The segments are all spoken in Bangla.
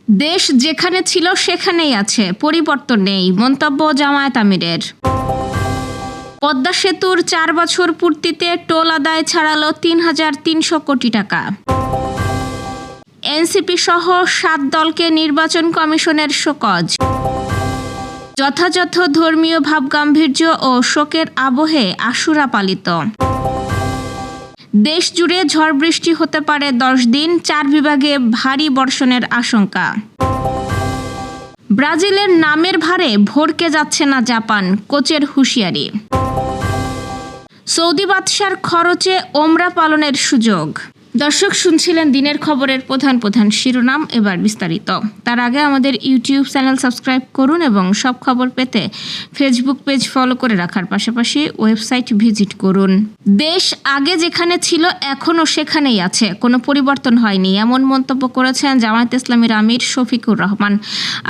দেশ যেখানে ছিল সেখানেই আছে, পরিবর্তন নেই, মন্তব্য জামায়াত আমিরের। পদ্মা সেতুর 4 বছর পূর্তিতে টোল আদায় ছাড়ালো 3,300 কোটি টাকা। এনসিপি সহ 7 দলকে নির্বাচন কমিশনের শোকজ। যথাযথ ধর্মীয় ভাবগাম্ভীর্য ও শোকের আবহে আশুরা পালিত। দেশ জুড়ে ঝড় বৃষ্টি হতে পারে 10 দিন, 4 বিভাগে ভারী বর্ষণের আশঙ্কা। ব্রাজিলের নামের ভারে ভড়কে যাচ্ছে না জাপান, কোচের হুঁশিয়ারি। সৌদি বাদশার খরচে ওমরা পালনের সুযোগ। দর্শক, শুনছিলেন দিনের খবরের প্রধান শিরোনাম, এবার বিস্তারিত। তার আগে আমাদের ইউটিউব চ্যানেল সাবস্ক্রাইব করুন এবং সব খবর পেতে ফেসবুক পেজ ফলো করে রাখার পাশাপাশি ওয়েবসাইট ভিজিট করুন। দেশ আগে যেখানে ছিল এখনও সেখানেই আছে, কোনো পরিবর্তন হয়নি, এমন মন্তব্য করেছেন জামায়াত ইসলামীর আমির শফিকুর রহমান।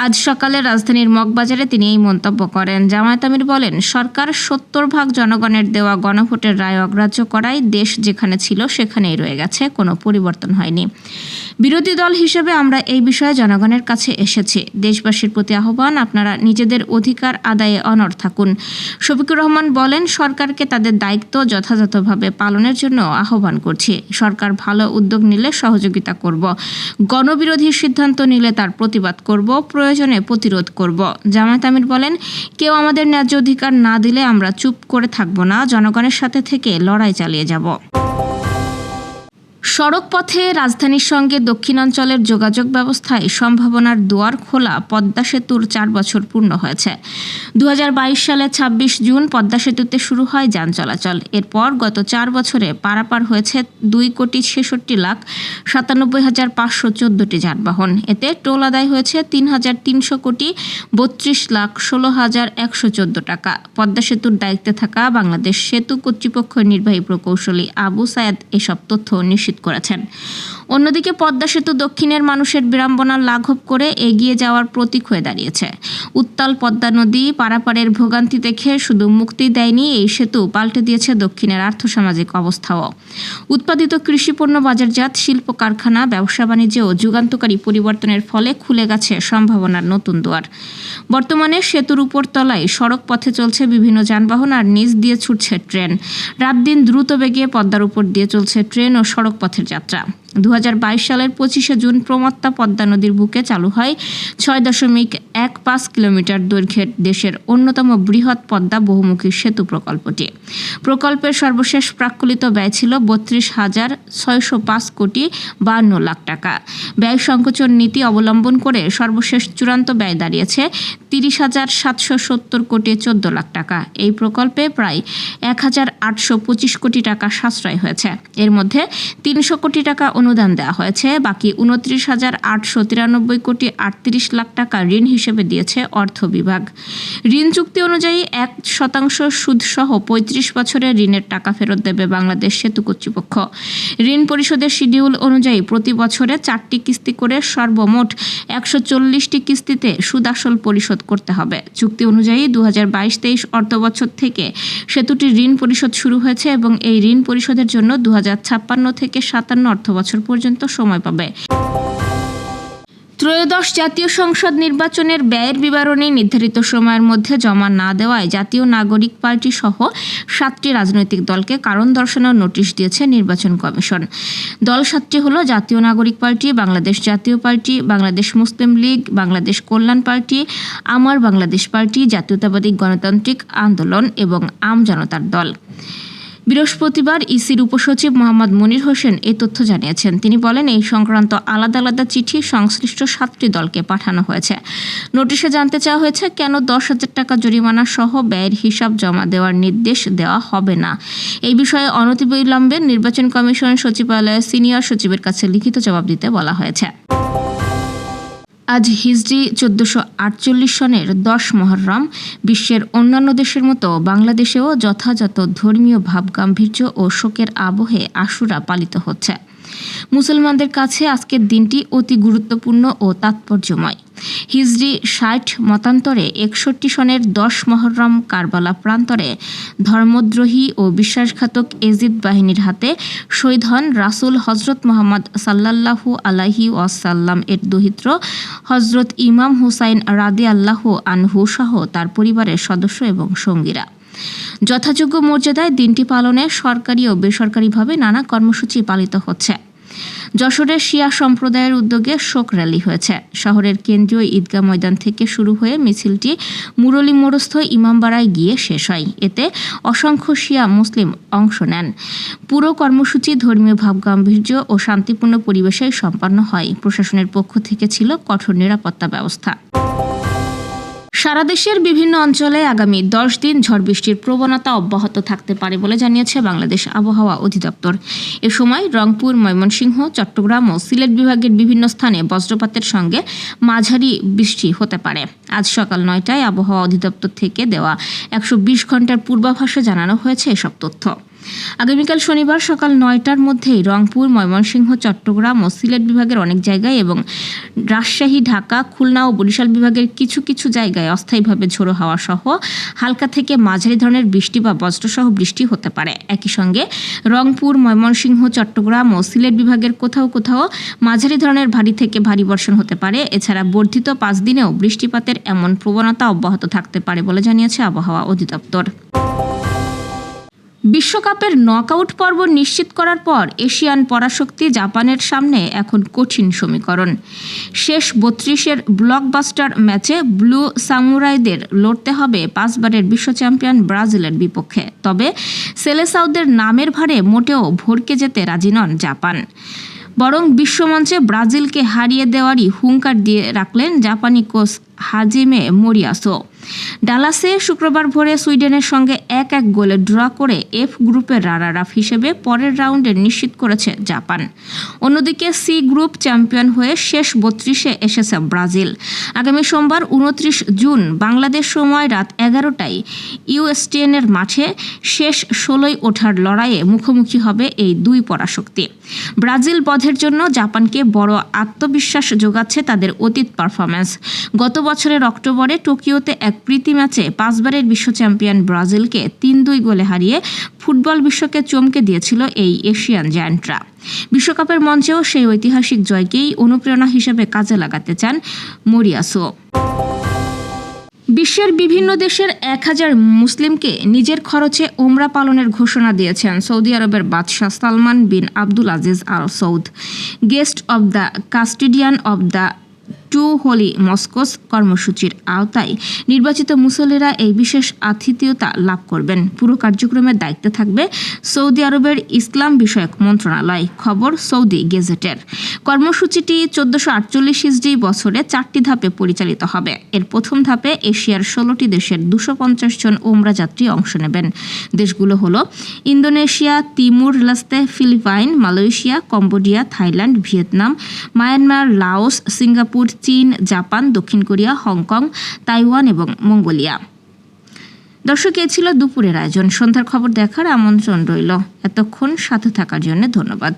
আজ সকালে রাজধানীর মগবাজারে তিনি এই মন্তব্য করেন। জামায়াত আমির বলেন, সরকার 70% জনগণের দেওয়া গণভোটের রায় অগ্রাহ্য করায় দেশ যেখানে ছিল সেখানেই রয়ে গেছে, কোনো পরিবর্তন হয়নি। বিরোধী দল হিসেবে আমরা এই বিষয়ে জনগণের কাছে এসেছি। দেশবাসীর প্রতি আহ্বান, আপনারা নিজেদের অধিকার আদায়ে অনড় থাকুন। শফিকুর রহমান বলেন, সরকারকে তাদের দায়িত্ব যথাযথভাবে পালনের জন্য আহ্বান করছি। সরকার ভালো উদ্যোগ নিলে সহযোগিতা করব, গণবিরোধী সিদ্ধান্ত নিলে তার প্রতিবাদ করব, প্রয়োজনে প্রতিরোধ করব। জামায়াত আমির বলেন, কেউ আমাদের ন্যায্য অধিকার না দিলে আমরা চুপ করে থাকব না, জনগণের সাথে থেকে লড়াই চালিয়ে যাব। সড়ক পথে রাজধানীর সঙ্গে দক্ষিণাঞ্চলের যোগাযোগ ব্যবস্থায় সম্ভাবনার দুয়ার খোলা পদ্মা সেতুর 4 বছর পূর্ণ হয়েছে। 2022 সালে 26 জুন পদ্মা সেতুতে শুরু হয় যান চলাচল। এরপর গত 4 বছরে পারাপার হয়েছে 2,66,97,514টি যানবাহন। এতে টোল আদায় হয়েছে 3,300 কোটি 32,16,114 টাকা। পদ্মা সেতুর দায়িত্বে থাকা বাংলাদেশ সেতু কর্তৃপক্ষের নির্বাহী প্রকৌশলী আবু সায়েদ এসব তথ্য নিশ্চিত করেছেন। অন্যদিকে পদ্মা সেতু দক্ষিণের মানুষের বিড়ম্বনা লাঘব করে এগিয়ে যাওয়ার প্রতীক হয়ে দাঁড়িয়েছে। উত্তাল পদ্মা নদী পারাপারের ভোগান্তি দেখে শুধু মুক্তি দেয়নি, এই সেতু পাল্টে দিয়েছে দক্ষিণের আর্থসামাজিক অবস্থাও। উৎপাদিত কৃষিপণ্য বাজারজাত, শিল্প কারখানা, ব্যবসা বাণিজ্যে ও যুগান্তকারী পরিবর্তনের ফলে খুলে গেছে সম্ভাবনার নতুন দুয়ার। বর্তমানে সেতুর উপর তলায় সড়ক পথে চলছে বিভিন্ন যানবাহন আর নিচ দিয়ে ছুটছে ট্রেন। রাত দিন দ্রুত বেগে পদ্মার উপর দিয়ে চলছে ট্রেন ও সড়ক পথের যাত্রা। 2022 সালের 25শে জুন প্রমত্তা পদ্মা নদীর বুকে চালু হয় 6.15 কিলোমিটার দৈর্ঘ্যের দেশের অন্যতম বৃহৎ পদ্মা বহুমুখী সেতু প্রকল্পটি। প্রকল্পের সর্বশেষ প্রাক্কলিত ব্যয় ছিল 32,605 কোটি 52 লাখ টাকা। ব্যয় সংকোচন নীতি অবলম্বন করে সর্বশেষ চূড়ান্ত ব্যয় দাঁড়িয়েছে 30,770 কোটি 14 লাখ টাকা। এই প্রকল্পে প্রায় 1,825 কোটি টাকা সাশ্রয় হয়েছে। এর মধ্যে 300 কোটি টাকা অনুদান দেওয়া হয়েছে, বাকি 29,893 কোটি 38 লাখ টাকা ঋণ হিসেবে দিয়েছে অর্থ বিভাগ। ঋণ চুক্তি অনুযায়ী 1% সুদসহ 35 বছরের ঋণের টাকা ফেরত দেবে বাংলাদেশ সেতু কর্তৃপক্ষ। ঋণ পরিশোধের শিডিউল অনুযায়ী প্রতি বছরে 4টি কিস্তি করে সর্বমোট 140টি কিস্তিতে সুদ আসল পরিশোধ করতে হবে। চুক্তি অনুযায়ী 2022-23 অর্থবছর থেকে সেতুটির ঋণ পরিশোধ শুরু হয়েছে এবং এই ঋণ পরিশোধের জন্য 2056 থেকে 57 অর্থবছর পর্যন্ত সময় পাবে। ত্রয়োদশ জাতীয় সংসদ নির্বাচনের ব্যয়ের বিবরণী নির্ধারিত সময়ের মধ্যে জমা না দেওয়ায় জাতীয় নাগরিক পার্টি সহ 7টি রাজনৈতিক দলকে কারণ দর্শানোর নোটিশ দিয়েছে নির্বাচন কমিশন। দল 7টি হলো জাতীয় নাগরিক পার্টি, বাংলাদেশ জাতীয় পার্টি, বাংলাদেশ মুসলিম লীগ, বাংলাদেশ কল্যাণ পার্টি, আমার বাংলাদেশ পার্টি, জাতীয়তাবাদী গণতান্ত্রিক আন্দোলন এবং আম জনতার দল। বৃহস্পতিবার ইসির উপসচিব মোহাম্মদ মনির হোসেন এই তথ্য জানিয়েছেন। তিনি বলেন, এই সংক্রান্ত আলাদা আলাদা চিঠি সংশ্লিষ্ট 7টি দলকে পাঠানো হয়েছে। নোটিশে জানতে চাওয়া হয়েছে কেন 10,000 টাকা জরিমানা সহ ব্যয়ের হিসাব জমা দেওয়ার নির্দেশ দেওয়া হবে না। এই বিষয়ে অনতিবিলম্বে নির্বাচন কমিশন সচিবালয়ের সিনিয়র সচিবের কাছে লিখিত জবাব দিতে বলা হয়েছে। আজ হিজরি 1448 সনের 10 মুহররম। বিশ্বের অন্যান্য দেশের মতো বাংলাদেশেও যথাযথ ধর্মীয় ভাবগাম্ভীর্য ও শোকের আবহে আশুরা পালিত হচ্ছে। মুসলমানদের কাছে আজকের দিনটি অতি গুরুত্বপূর্ণ ও তাৎপর্যময়। হিজরি ৬০ মতান্তরে ৬১ সনের ১০ মহররম কারবালা প্রান্তরে ধর্মদ্রোহী ও বিশ্বাসঘাতক এজিদ বাহিনীর হাতে শহীদ হন রাসূল হজরত মুহাম্মদ সাল্লাল্লাহু আলাইহি ওয়াসাল্লাম এর দৌহিত্র হজরত ইমাম হুসাইন রাদিয়াল্লাহু আনহু সহ তার পরিবারের সদস্য এবং সঙ্গীরা। যথাযোগ্য মর্যাদায় দিনটি পালনে সরকারি ও বেসরকারিভাবে নানা কর্মসূচি পালিত হচ্ছে। যশোরের শিয়া সম্প্রদায়ের উদ্যোগে শোক র্যালি হয়েছে। শহরের কেন্দ্রীয় ঈদগাহ ময়দান থেকে শুরু হয়ে মিছিলটি মুরলী মোড়স্থ ইমামবাড়ায় গিয়ে শেষ হয়। এতে অসংখ্য শিয়া মুসলিম অংশ নেন। পুরো কর্মসূচি ধর্মীয় ভাবগাম্ভীর্য ও শান্তিপূর্ণ পরিবেশে সম্পন্ন হয়। প্রশাসনের পক্ষ থেকে ছিল কঠোর নিরাপত্তা ব্যবস্থা। সারা দেশের বিভিন্ন অঞ্চলে আগামী 10 দিন ঝড় বৃষ্টির প্রবণতা অব্যাহত থাকতে পারে বলে জানিয়েছে বাংলাদেশ আবহাওয়া অধিদপ্তর। এ সময় রংপুর, ময়মনসিংহ, চট্টগ্রাম ও সিলেট বিভাগের বিভিন্ন স্থানে বজ্রপাতের সঙ্গে মাঝারি বৃষ্টি হতে পারে। আজ সকাল 9টায় আবহাওয়া অধিদপ্তর থেকে দেওয়া 120 ঘন্টার পূর্বাভাসে জানানো হয়েছে এসব তথ্য। আগামীকাল শনিবার সকাল 9টার মধ্যেই রংপুর, ময়মনসিংহ, চট্টগ্রাম ও সিলেট বিভাগের অনেক জায়গায় এবং রাজশাহী, ঢাকা, খুলনা ও বরিশাল বিভাগের কিছু কিছু জায়গায় অস্থায়ীভাবে ঝোড়ো হাওয়া সহ হালকা থেকে মাঝারি ধরনের বৃষ্টি বা বজ্রসহ বৃষ্টি হতে পারে। একই সঙ্গে রংপুর, ময়মনসিংহ, চট্টগ্রাম ও সিলেট বিভাগের কোথাও কোথাও মাঝারি ধরনের ভারী থেকে ভারী বর্ষণ হতে পারে। এছাড়া বর্ধিত 5 দিনেও বৃষ্টিপাতের এমন প্রবণতা অব্যাহত থাকতে পারে বলে জানিয়েছে আবহাওয়া অধিদপ্তর। বিশ্বকাপের নকআউট পর্ব নিশ্চিত করার পর এশিয়ান পরাশক্তি জাপানের সামনে এখন কঠিন সমীকরণ। শেষ 32-এর ব্লকবাস্টার ম্যাচে ব্লু সামুরাইদের লড়তে হবে 5 বারের বিশ্ব চ্যাম্পিয়ন ব্রাজিলের বিপক্ষে। তবে সেলেসাওদের নামের ভারে মোটেও ভড়কে যেতে রাজি নন জাপান। বরং বিশ্বমঞ্চে ব্রাজিলকে হারিয়ে দেওয়ারই হুঙ্কার দিয়ে রাখলেন জাপানি কোচ হাজিমে মোরিয়াসো। ডালাসে শুক্রবার ভোরে সুইডেনের সঙ্গে 1-1 গোলে ড্র করে এফ গ্রুপের রানার-আপ হিসেবে পরের রাউন্ডে নিশ্চিত করেছে জাপান। অন্যদিকে সি গ্রুপ চ্যাম্পিয়ন হয়ে শেষ 32-এ এসেছে ব্রাজিল। আগামী সোমবার 29 জুন বাংলাদেশ সময় রাত 11টায় ইউএসটিএনের মাঠে শেষ 16য় ওঠার লড়াইয়ে মুখোমুখি হবে এই দুই পরাশক্তি। ব্রাজিল বধের জন্য জাপানকে বড় আত্মবিশ্বাস যোগাচ্ছে তাদের অতীত পারফরম্যান্স। গত বছরের অক্টোবরে টোকিওতে এক প্রীতি ম্যাচে 5 বারের বিশ্ব চ্যাম্পিয়ন ব্রাজিলকে 3-2 গোলে হারিয়ে ফুটবল বিশ্বকে চমকে দিয়েছিল এই এশিয়ান জায়ান্টরা। বিশ্বকাপের মঞ্চেও সেই ঐতিহাসিক জয়কেই অনুপ্রেরণা হিসেবে কাজে লাগাতে চান মোরিয়াসো। বিশ্বের বিভিন্ন দেশের 1000 মুসলিমকে নিজের খরচে ওমরা পালনের ঘোষণা দিয়েছেন সৌদি আরবের বাদশাহ Salman bin Abdul Aziz Al Saud. Guest of the custodian of the 2 holy mosques কর্মসূচির আওতায় নির্বাচিত মুসল্লিরা এই বিশেষ আতিথেয়তা লাভ করবেন। পুরো কার্যক্রমের দায়িত্বে থাকবে সৌদি আরবের ইসলাম বিষয়ক মন্ত্রণালয়। খবর সৌদি গেজেটের। কর্মসূচিটি 1448 হিজরি বছরে 4টি ধাপে পরিচালিত হবে। এর প্রথম ধাপে এশিয়ার 16টি দেশের 250 জন ওমরা যাত্রী অংশ নেবেন। দেশগুলো হলো Indonesia, Timor Leste, Philippines, Malaysia, Cambodia, Thailand, Vietnam, Myanmar, Laos, Singapore, চীন, জাপান, দক্ষিণ কোরিয়া, হংকং, তাইওয়ান এবং মঙ্গোলিয়া। দর্শক, এ ছিল দুপুরের আয়োজন। সন্ধ্যার খবর দেখার আমন্ত্রণ রইল। এতক্ষণ সাথে থাকার জন্য ধন্যবাদ।